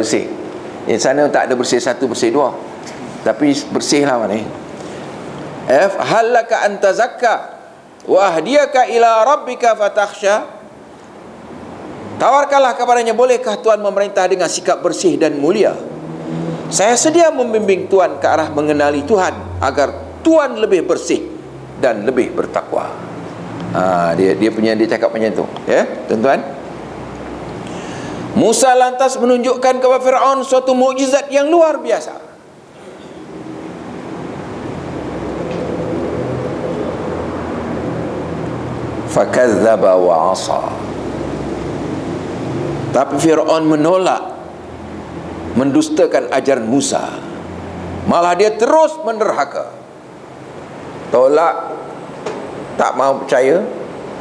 bersih. Di sana tak ada bersih satu, bersih dua. Tapi bersihlah mana ni. Halaka an tazakka wa ahdiyaka ila rabbika fatakhsha. Tawarkanlah kepadanya, bolehkah Tuhan memerintah dengan sikap bersih dan mulia? Saya sedia membimbing Tuhan ke arah mengenali Tuhan, agar Tuhan lebih bersih dan lebih bertakwa. Dia cakap macam tu, ya, tuan-tuan. Musa lantas menunjukkan kepada Firaun suatu mukjizat yang luar biasa. Fakadzdzaba wa 'asa. Tapi Firaun menolak, mendustakan ajaran Musa. Malah dia terus menderhaka. Tolak, tak mau percaya,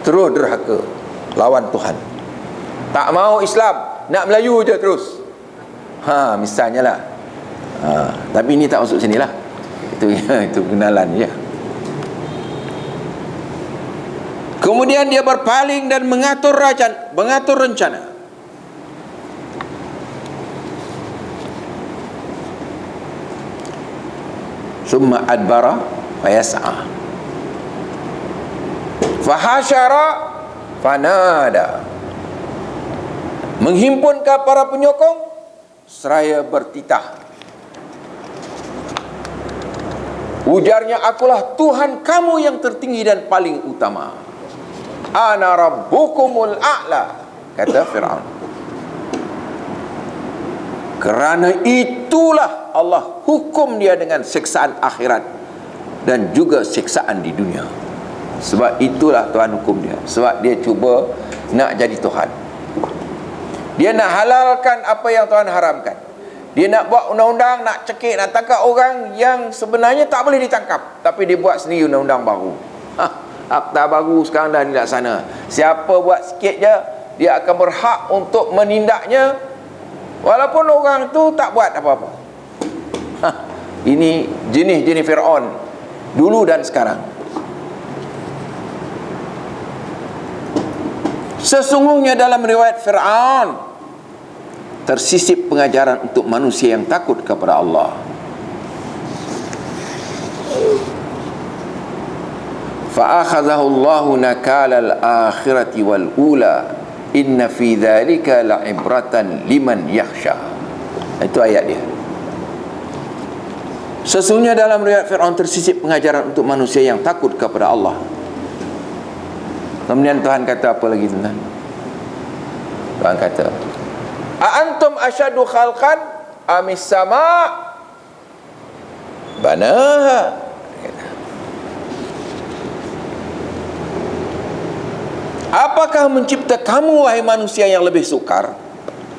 terus derhaka, lawan Tuhan. Tak mau Islam, nak Melayu je terus. Misalnya lah. Tapi ini tak masuk sini lah. Itu kenalan je. Kemudian dia berpaling dan mengatur rencana. Summa adbara fayas'a fahasyara fanada. Menghimpunkan para penyokong seraya bertitah. Ujarnya, akulah Tuhan kamu yang tertinggi dan paling utama. Ana rabbukumul a'la, kata Firaun. Kerana itulah Allah hukum dia dengan siksaan akhirat dan juga siksaan di dunia. Sebab itulah Tuhan hukum dia. Sebab dia cuba nak jadi Tuhan. Dia nak halalkan apa yang Tuhan haramkan. Dia nak buat undang-undang, nak cekik, nak tangkap orang yang sebenarnya tak boleh ditangkap, tapi dia buat sendiri undang-undang baru. Akta baru sekarang dah dilaksana. Siapa buat sikit je, dia akan berhak untuk menindaknya, walaupun orang tu tak buat apa-apa. Ini jenis-jenis Fir'aun dulu dan sekarang. Sesungguhnya dalam riwayat Fir'aun tersisip pengajaran untuk manusia yang takut kepada Allah. Fa'akhadhahu Allahu nakala al-akhirati wal ula inna fi dhalika la'ibratan liman yakhsha. Itu ayat dia. Sesungguhnya dalam riwayat Fir'aun tersisip pengajaran untuk manusia yang takut kepada Allah. Kemudian Tuhan kata apa lagi, tuan-tuan? Tuhan kata, "A'antum asyadu khalqan amis sama' banaha." Apakah mencipta kamu, wahai manusia, yang lebih sukar,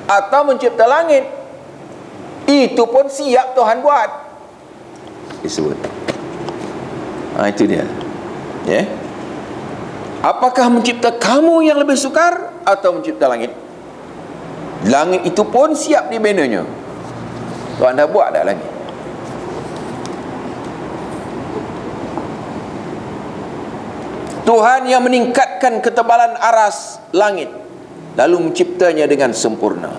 atau mencipta langit? Itu pun siap Tuhan buat. Disebut. Itu dia. Ya. Apakah mencipta kamu yang lebih sukar atau mencipta langit? Langit itu pun siap dibenanya. Tuhan dah buat dah langit. Tuhan yang meningkatkan ketebalan aras langit, lalu menciptanya dengan sempurna.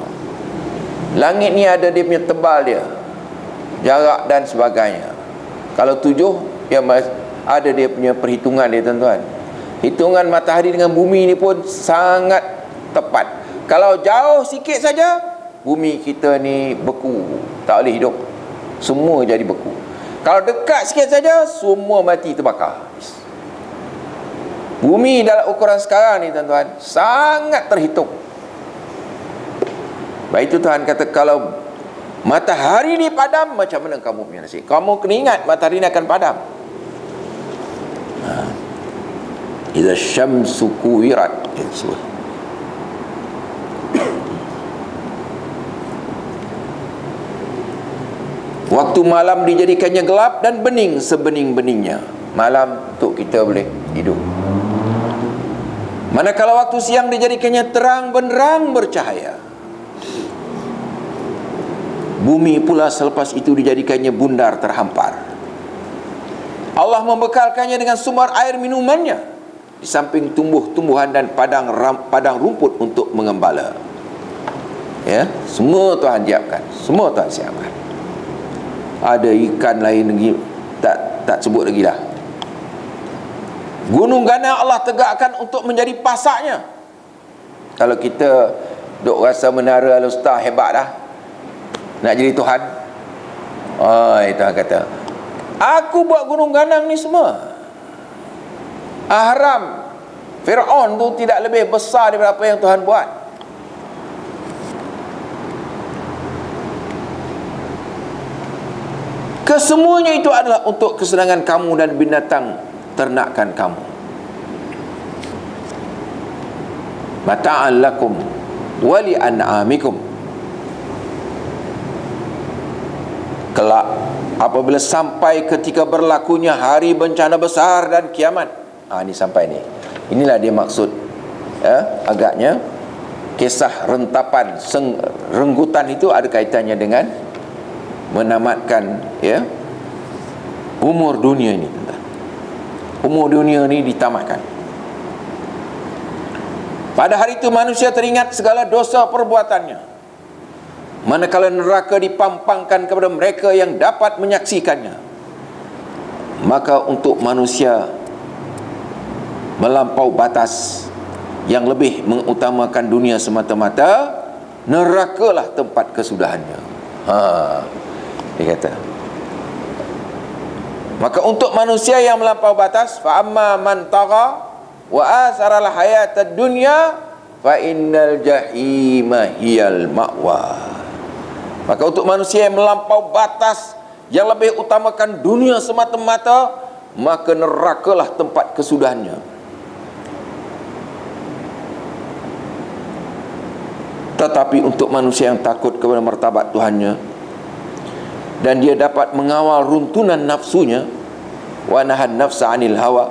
Langit ni ada dia punya tebal dia, jarak dan sebagainya. Kalau 7, ya ada dia punya perhitungan dia, tuan-tuan. Hitungan matahari dengan bumi ni pun sangat tepat. Kalau jauh sikit saja, bumi kita ni beku, tak boleh hidup, semua jadi beku. Kalau dekat sikit saja, semua mati terbakar. Bumi dalam ukuran sekarang ni, tuan-tuan, sangat terhitung. Baik itu Tuhan kata, kalau matahari ni padam, macam mana kamu punya nasib? Kamu kena ingat matahari ni akan padam. Iza syamsu kuwirat. Waktu malam dijadikannya gelap dan bening sebening-beningnya. Malam untuk kita boleh hidup. Manakala waktu siang dijadikannya terang benderang bercahaya. Bumi pula selepas itu dijadikannya bundar terhampar. Allah membekalkannya dengan sumber air minumannya, di samping tumbuh-tumbuhan dan padang rumput untuk mengembala. Ya, semua Tuhan siapkan, semua Tuhan siapkan. Ada ikan lain lagi tak sebut lagi dah. Gunung ganang Allah tegakkan untuk menjadi pasaknya. Kalau kita duk rasa menara Al-Ustaz hebat dah, nak jadi Tuhan, Tuhan kata, aku buat gunung ganang ni semua. Ahram Fir'aun tu tidak lebih besar daripada apa yang Tuhan buat. Kesemuanya itu adalah untuk kesenangan kamu dan binatang ternakan kamu. Mata'an lakum wa li an'amikum. Kelak apabila sampai ketika berlakunya hari bencana besar dan kiamat. Ini sampai ni. Inilah dia maksud, agaknya kisah rentapan renggutan itu ada kaitannya dengan menamatkan umur dunia ini. Umur dunia ini ditamatkan. Pada hari itu manusia teringat segala dosa perbuatannya, manakala neraka dipampangkan kepada mereka yang dapat menyaksikannya. Maka untuk manusia melampau batas yang lebih mengutamakan dunia semata-mata, nerakalah tempat kesudahannya. Dia kata, maka untuk manusia yang melampau batas, fa amma man tagha wa asara al hayatad dunya fa innal jahima hiyal ma'wa. Maka untuk manusia yang melampau batas, yang lebih utamakan dunia semata-mata, maka nerakalah tempat kesudahannya. Tetapi untuk manusia yang takut kepada martabat Tuhannya dan dia dapat mengawal runtunan nafsunya, wa nahan nafsa 'anil hawa,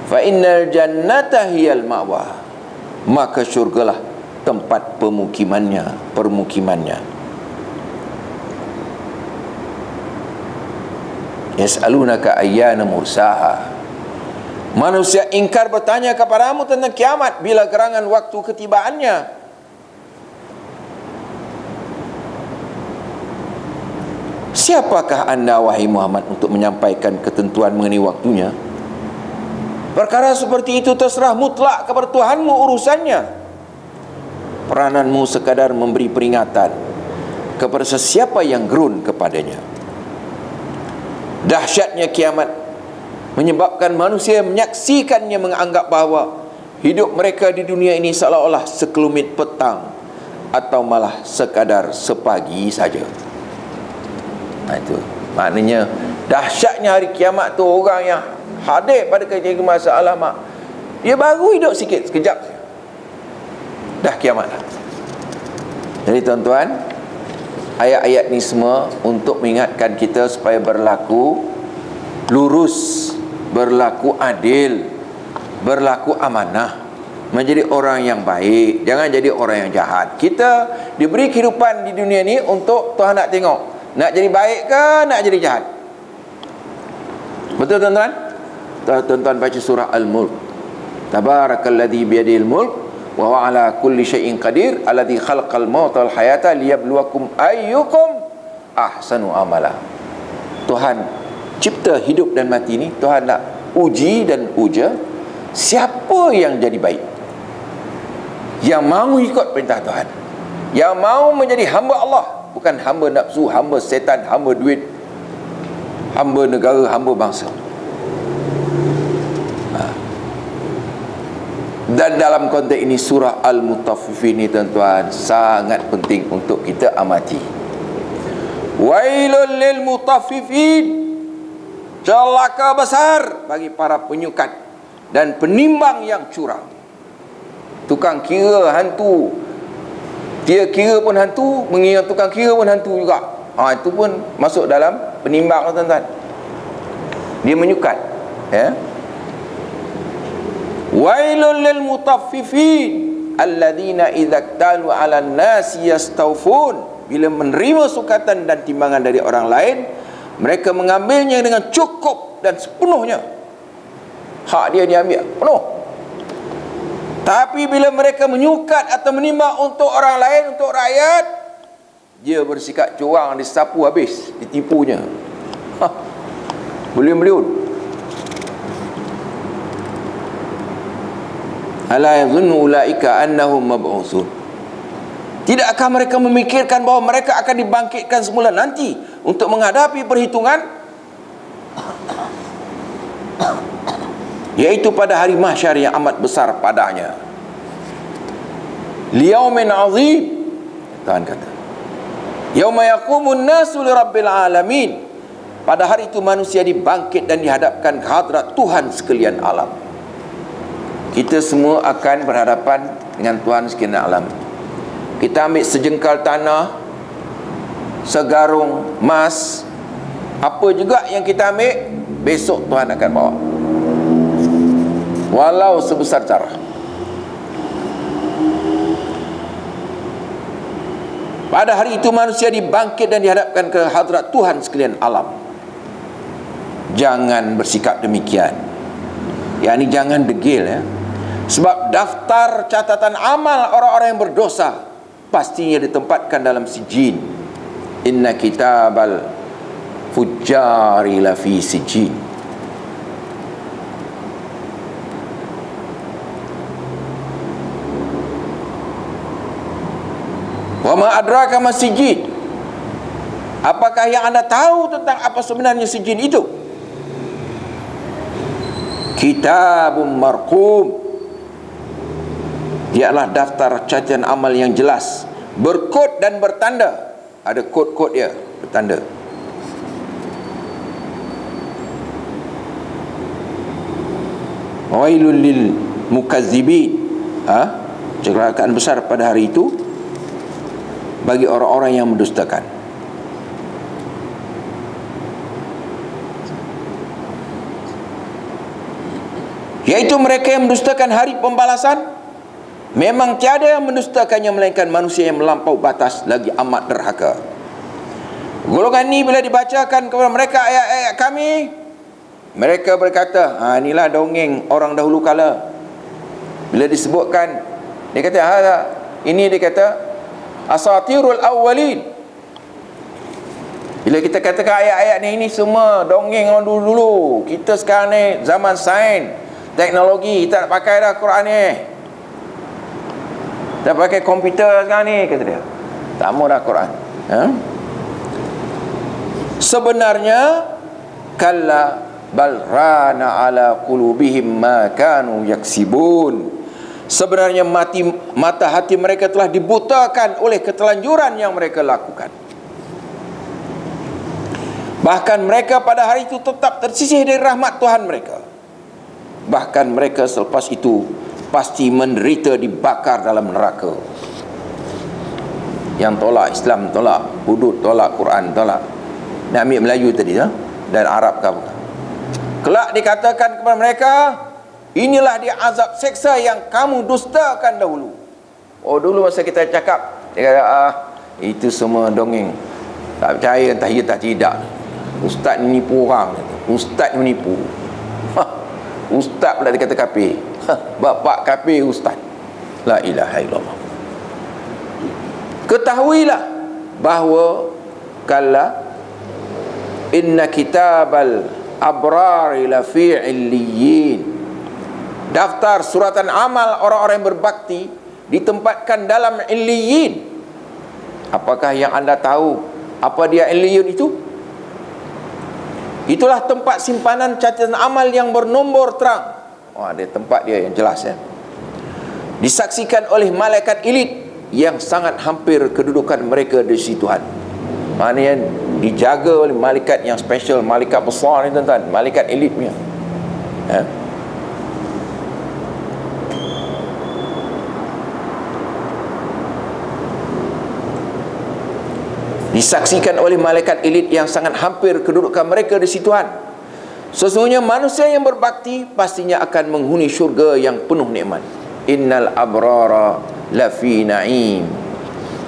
fa innal jannata hiyal ma'wa. Maka syurgalah tempat permukimannya. Yas'alunaka ayyana mursaha. Manusia ingkar bertanya kepadamu tentang kiamat, bila gerangan waktu ketibaannya. Siapakah anda, wahai Muhammad, untuk menyampaikan ketentuan mengenai waktunya? Perkara seperti itu terserah mutlak kepada Tuhanmu urusannya. Perananmu sekadar memberi peringatan kepada sesiapa yang gerun kepadanya. Dahsyatnya kiamat menyebabkan manusia menyaksikannya menganggap bahawa hidup mereka di dunia ini seolah-olah sekelumit petang atau malah sekadar sepagi saja. Itu maknanya dahsyatnya hari kiamat tu. Orang yang hadir pada kejadian masa alamak, dia baru hidup sikit, sekejap dah kiamat dah. Jadi tuan-tuan, ayat-ayat ni semua untuk mengingatkan kita supaya berlaku lurus, berlaku adil, berlaku amanah, menjadi orang yang baik, jangan jadi orang yang jahat. Kita diberi kehidupan di dunia ni untuk Tuhan nak tengok, nak jadi baik ke nak jadi jahat. Betul tuan-tuan? Tuan-tuan baca surah Al-Mulk. Tabarakalladzi biyadihil mulk wa huwa ala kulli syai'in qadir alladzi khalaqal mauta wal hayata liyabluwakum ayyukum ahsanu amala. Tuhan cipta hidup dan mati ni, Tuhan nak uji dan uja siapa yang jadi baik, yang mahu ikut perintah Tuhan, yang mahu menjadi hamba Allah, bukan hamba nafsu, hamba setan, hamba duit, hamba negara, hamba bangsa. Dan dalam konteks ini surah Al-Mutaffifin ni tuan-tuan sangat penting untuk kita amati. Wailul lil mutaffifin, celaka besar bagi para penyukat dan penimbang yang curang. Tukang kira hantu, dia kira pun hantu, mengira tukang kira pun hantu juga. Itu pun masuk dalam penimbang tuan-tuan. Dia menyukat, ya. Wailul lil mutaffifin alladzina idza iktalu 'alan nasi yastawfun. Bila menerima sukatan dan timbangan dari orang lain, mereka mengambilnya dengan cukup dan sepenuhnya. Hak dia diambil penuh. Tapi bila mereka menyukat atau menimba untuk orang lain, untuk rakyat, dia bersikap curang, disapu habis, ditipunya. Beliun-beliun. Ala yadhunnu ulaika annahum mab'utsun. Tidakkah mereka memikirkan bahawa mereka akan dibangkitkan semula nanti untuk menghadapi perhitungan, yaitu pada hari mahsyar yang amat besar padanya. Liyaumin azim, Tuhan kata, yauma yaqumun nasu lirabbil alamin. Pada hari itu manusia dibangkit dan dihadapkan ke hadrat Tuhan sekalian alam. Kita semua akan berhadapan dengan Tuhan sekalian alam. Kita ambil sejengkal tanah, segarung emas, apa juga yang kita ambil, besok Tuhan akan bawa, walau sebesar zarah. Pada hari itu manusia dibangkit dan dihadapkan ke hadrat Tuhan sekalian alam. Jangan bersikap demikian, yakni jangan degil, ya. Sebab daftar catatan amal orang-orang yang berdosa pastinya ditempatkan dalam sijin. Inna kitabal fujjari lafi sijin. Wa ma adraka ma sijin. Apakah yang anda tahu tentang apa sebenarnya sijin itu? Kitabun marqum. Dia adalah daftar catatan amal yang jelas, berkod dan bertanda. Ada kod-kod dia, bertanda. Wailul lil mukazzibin. Celakaan besar pada hari itu bagi orang-orang yang mendustakan. Yaitu mereka yang mendustakan hari pembalasan. Memang tiada yang mendustakannya melainkan manusia yang melampau batas, lagi amat derhaka. Golongan ini bila dibacakan kepada mereka ayat-ayat kami, mereka berkata, inilah dongeng orang dahulu kala. Bila disebutkan, dia kata, ini dia kata asatirul awwalin. Bila kita katakan ayat-ayat ni, ini semua dongeng orang dulu-dulu. Kita sekarang ni zaman sains, teknologi, kita nak pakai dah Quran ni. Dah pakai komputer sekarang ni, kata dia. Tak mau dah Quran. Sebenarnya kalla bal rana ala qulubihim ma kanu yaksibun. Sebenarnya mata hati mereka telah dibutakan oleh ketelanjuran yang mereka lakukan. Bahkan mereka pada hari itu tetap tersisih dari rahmat Tuhan mereka. Bahkan mereka selepas itu pasti menderita dibakar dalam neraka. Yang tolak Islam, tolak hudud, tolak Quran, tolak. Nak ambil Melayu tadi, dan Arab ke apa. Kelak dikatakan kepada mereka, inilah dia azab seksa yang kamu dustakan dahulu. Oh, dulu masa kita cakap, dia kata, itu semua dongeng, tak percaya, entah ya tak tidak. Ustaz ni menipu orang. Ustaz ni menipu. Ustaz pula dia kata kafir. Bapak kafir ustaz. La ilaha illallah. Ketahuilah bahawa kalla inna kitabal abrari lafi illiyin. Daftar suratan amal orang-orang yang berbakti ditempatkan dalam illiyin. Apakah yang anda tahu apa dia illiyin itu? Itulah tempat simpanan catatan amal yang bernombor terang. Ada tempat dia yang jelas, ya. Disaksikan oleh malaikat elit yang sangat hampir kedudukan mereka di sisi Tuhan. Maknanya dijaga oleh malaikat yang special, malaikat besar ni, tuan-tuan, malaikat elit punya. Disaksikan oleh malaikat elit yang sangat hampir kedudukan mereka di sisi Tuhan. Sesungguhnya manusia yang berbakti pastinya akan menghuni syurga yang penuh nikmat. Innal abrara lafi na'im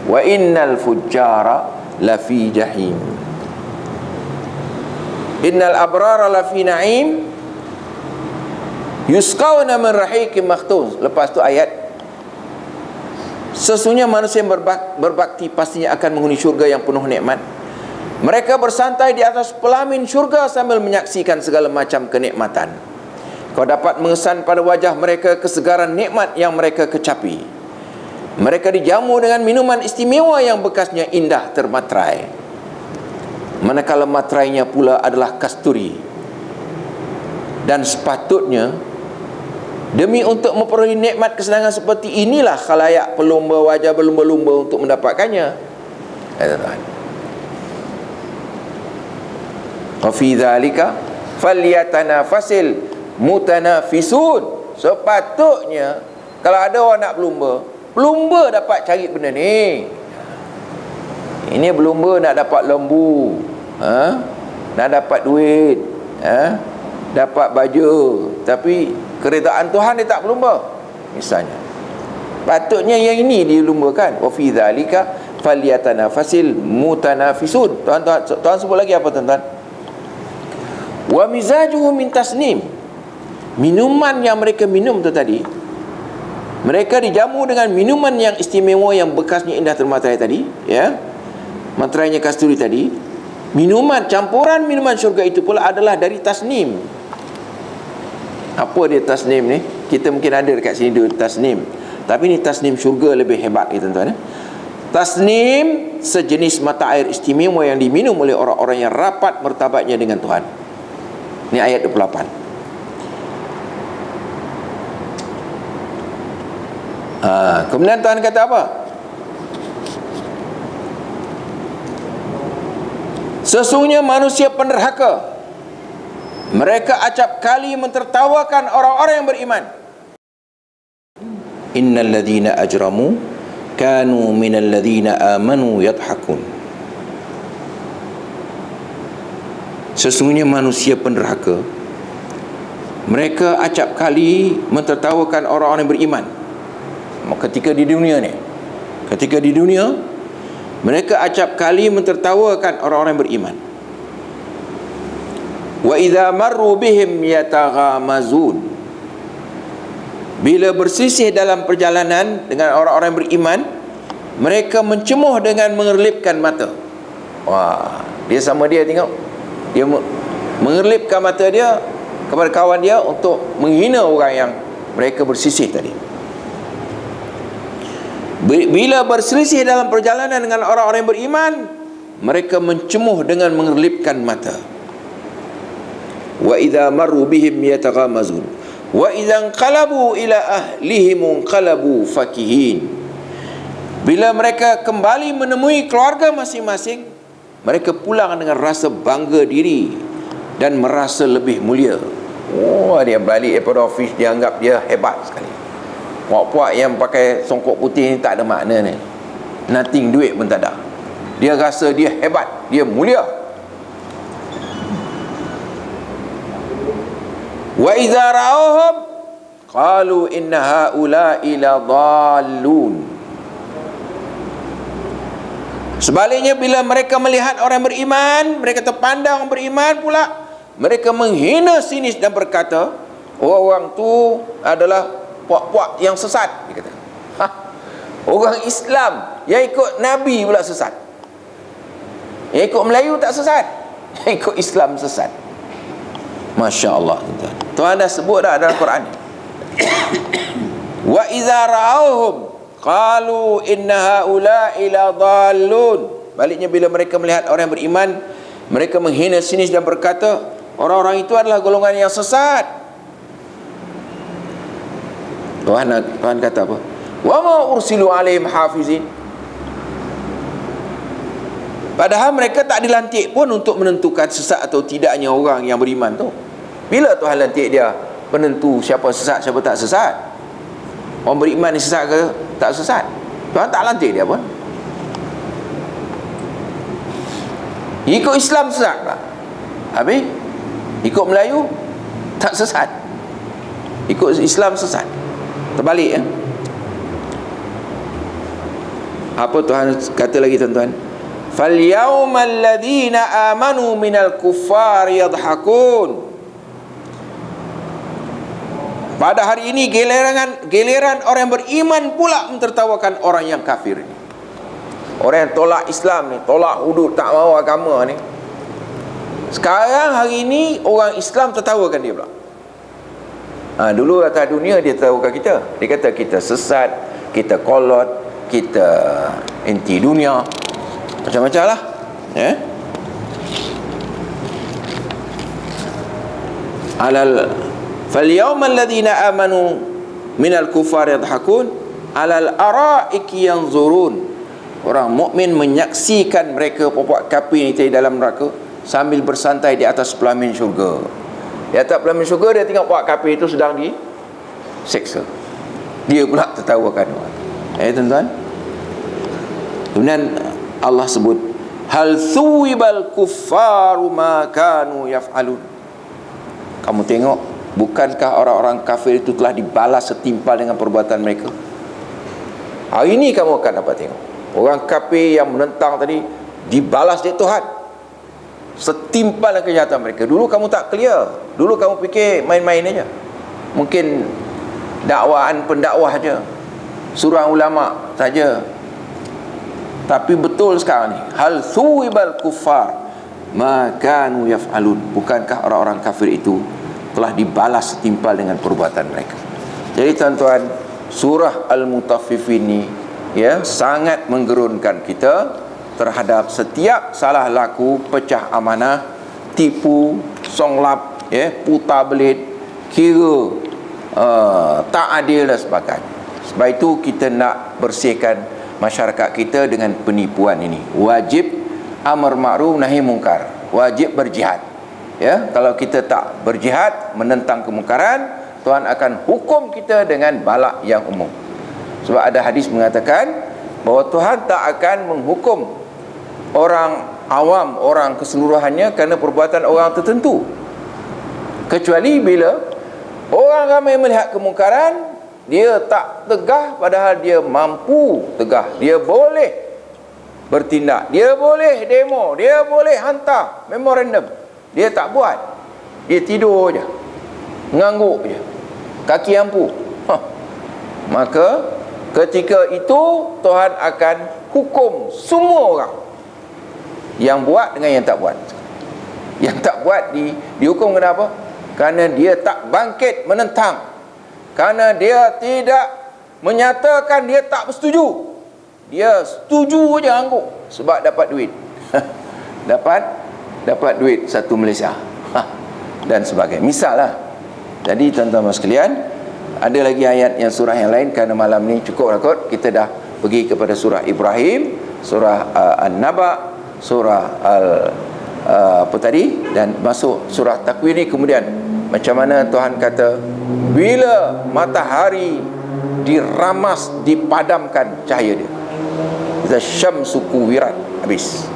wa innal fujjara lafi jahim. Innal abrara lafi na'im, Yusqawna min rahiqin makhtum. Lepas tu ayat, sesungguhnya manusia yang berbakti pastinya akan menghuni syurga yang penuh nikmat. Mereka bersantai di atas pelamin syurga sambil menyaksikan segala macam kenikmatan. Kau dapat mengesan pada wajah mereka kesegaran nikmat yang mereka kecapi. Mereka dijamu dengan minuman istimewa yang bekasnya indah termatrai, manakala matrainya pula adalah kasturi. Dan sepatutnya demi untuk memperoleh nikmat kesenangan seperti inilah khalayak pelumba wajah berlumba-lumba untuk mendapatkannya. Wa fi dzalika falyatanafasil mutanafisun. Sepatutnya kalau ada orang nak berlumba dapat cari benda ni. Ini berlumba nak dapat lembu, nak dapat duit, dapat baju, tapi keredaan Tuhan dia tak berlumba misalnya. Patutnya yang ini dilumbakan. Wa fi dzalika falyatanafasil mutanafisun. Tuan sebut lagi apa tuan-tuan? Wa mizajuhu min tasnim. Minuman yang mereka minum tu tadi, mereka dijamu dengan minuman yang istimewa yang bekasnya indah termatrai tadi, ya, matrainya kasturi tadi. Minuman, campuran minuman syurga itu pula adalah dari tasnim. Apa dia tasnim ni? Kita mungkin ada dekat sini dulu tasnim, tapi ni tasnim syurga lebih hebat ni tuan-tuan. Tasnim sejenis mata air istimewa yang diminum oleh orang-orang yang rapat martabatnya dengan Tuhan. Ini ayat 28. Kemudian Tuhan kata apa? Sesungguhnya manusia penderhaka, mereka acap kali mentertawakan orang-orang yang beriman. Innal ladzina ajramu kanu minal ladzina amanu yadhakun. Sesungguhnya manusia penderhaka, mereka acap kali mentertawakan orang-orang yang beriman. Ketika di dunia ni, mereka acap kali mentertawakan orang-orang yang beriman. Wa idza marru bihim yataghamazun. Bila bersisih dalam perjalanan dengan orang-orang yang beriman, mereka mencemuh dengan mengerlipkan mata. Wah, dia sama dia tengok. Dia mengerlipkan mata dia kepada kawan dia untuk menghina orang yang mereka bersisih tadi. Bila berselisih dalam perjalanan dengan orang-orang yang beriman, mereka mencemuh dengan mengerlipkan mata. Wa idza marru bihim yataghamazun wa idza qalabu ila ahlihim qalabu fakihin. Bila mereka kembali menemui keluarga masing-masing, mereka pulang dengan rasa bangga diri dan merasa lebih mulia. Oh, dia balik daripada office, dia anggap dia hebat sekali. Puak-puak yang pakai songkok putih ni tak ada makna ni. Nothing, duit pun tak ada. Dia rasa dia hebat, dia mulia. Wa idza ra'awhum qalu inna haula'i ladallun. Sebaliknya bila mereka melihat orang beriman, mereka terpandang beriman pula, mereka menghina sinis dan berkata, orang tu adalah puak-puak yang sesat, dia kata. Orang Islam yang ikut Nabi pula sesat. Yang ikut Melayu tak sesat, yang ikut Islam sesat. Masya Allah. Tuhan dah sebut dah dalam Quran. Wa idza ra'awhum qalu inna haula'i ladallun. Baliknya bila mereka melihat orang yang beriman, mereka menghina sinis dan berkata, orang-orang itu adalah golongan yang sesat. Tuhan kata apa? Wa ma ursilu alaihim hafizin. Padahal mereka tak dilantik pun untuk menentukan sesat atau tidaknya orang yang beriman tu. Bila Tuhan lantik dia penentu siapa sesat, siapa tak sesat? Orang beriman ni sesat ke tak sesat? Tuhan tak lantik dia pun. Ikut Islam sesat pula. Habis ikut Melayu tak sesat, ikut Islam sesat. Terbalik ya. Apa Tuhan kata lagi tuan-tuan? Fal yawmal ladzina amanu minal kuffar yadhakun. pada hari ini giliran orang yang beriman pula mentertawakan orang yang kafir ini. Orang yang tolak Islam ni, tolak hudud, tak mahu agama ni. Sekarang hari ini orang Islam tertawakan dia pula. Dulu atas dunia dia tertawakan kita. Dia kata kita sesat, kita kolot, kita anti dunia, macam-macam lah. Falyawma alladhina amanu minal kufar yadhakun alal araiki yanzurun. Orang mukmin menyaksikan mereka puak kafir ni dalam neraka sambil bersantai di atas pelamin syurga. Di atas pelamin syurga dia tengok puak kafir itu sedang diseksa. Dia pula tertawakan. Tuan-tuan. Kemudian Allah sebut hal thuwibal kuffaru ma kanu yaf'alun. Kamu tengok, bukankah orang-orang kafir itu telah dibalas setimpal dengan perbuatan mereka? Hari ini kamu akan dapat tengok orang kafir yang menentang tadi dibalas oleh Tuhan setimpal dengan kejahatan mereka. Dulu kamu tak clear. Dulu kamu fikir main-main aja. Mungkin dakwaan pendakwah aja, surah ulama saja. Tapi betul sekarang ni, hal thuwibal kuffar ma kanu yaf'alun. Bukankah orang-orang kafir itu telah dibalas setimpal dengan perbuatan mereka? Jadi tuan-tuan, surah Al-Mutaffifin ni sangat menggerunkan kita terhadap setiap salah laku, pecah amanah, tipu, songlap, putar belit, kira tak adil dan sebagainya. Sebab itu kita nak bersihkan masyarakat kita dengan penipuan ini. Wajib amar ma'ruf nahi mungkar, wajib berjihad. Kalau kita tak berjihad menentang kemungkaran, Tuhan akan hukum kita dengan balak yang umum. Sebab ada hadis mengatakan bahawa Tuhan tak akan menghukum orang awam, orang keseluruhannya kerana perbuatan orang tertentu, kecuali bila orang ramai melihat kemungkaran, dia tak tegah padahal dia mampu tegah. Dia boleh bertindak, dia boleh demo, dia boleh hantar memorandum, dia tak buat. Dia tidur je, ngangguk je, kaki ampuh. Maka ketika itu Tuhan akan hukum semua orang, yang buat dengan yang tak buat. Yang tak buat dihukum kenapa? Kerana dia tak bangkit menentang, kerana dia tidak menyatakan dia tak bersetuju. Dia setuju je angguk sebab dapat duit. dapat duit satu Malaysia dan sebagainya. Misal lah. Jadi tuan-tuan sekalian, ada lagi ayat yang surah yang lain, kerana malam ni cukup lah kot. Kita dah pergi kepada surah Ibrahim, surah An-Naba, surah apa tadi, dan masuk surah Takwir ni. Kemudian macam mana Tuhan kata bila matahari diramas, dipadamkan cahaya dia, kita syamsu kuwirat, habis.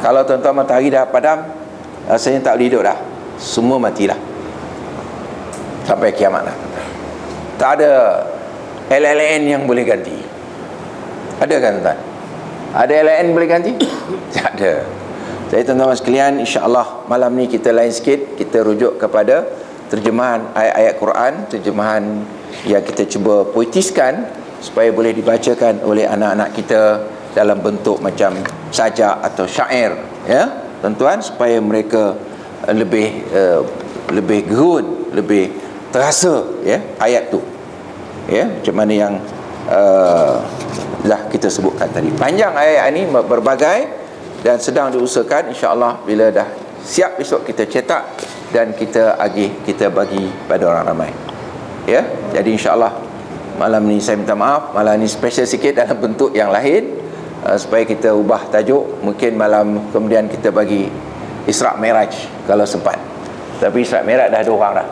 Kalau tuan-tuan matahari dah padam, rasanya tak boleh hidup dah, semua matilah sampai kiamat lah. Tak ada LLN yang boleh ganti. Ada kan tuan? Ada LLN boleh ganti? Tak ada. Jadi tuan-tuan sekalian, insya-Allah malam ni kita lain sikit. Kita rujuk kepada terjemahan ayat-ayat Quran, terjemahan yang kita cuba poetiskan supaya boleh dibacakan oleh anak-anak kita dalam bentuk macam sajak atau syair, tuan-tuan, supaya mereka lebih gerun, lebih terasa ayat tu, macam mana yang dah kita sebutkan tadi. Panjang ayat ini berbagai dan sedang diusahakan. InsyaAllah bila dah siap besok kita cetak dan kita bagi pada orang ramai. Jadi insyaAllah malam ni saya minta maaf, malam ni special sikit dalam bentuk yang lain, supaya kita ubah tajuk. Mungkin malam kemudian kita bagi Isra' Mi'raj kalau sempat. Tapi Isra' Mi'raj dah ada orang dah.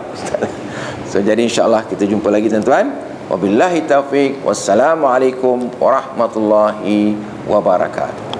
So jadi insyaAllah kita jumpa lagi tuan-tuan. Wabillahi taufiq. Wassalamualaikum warahmatullahi wabarakatuh.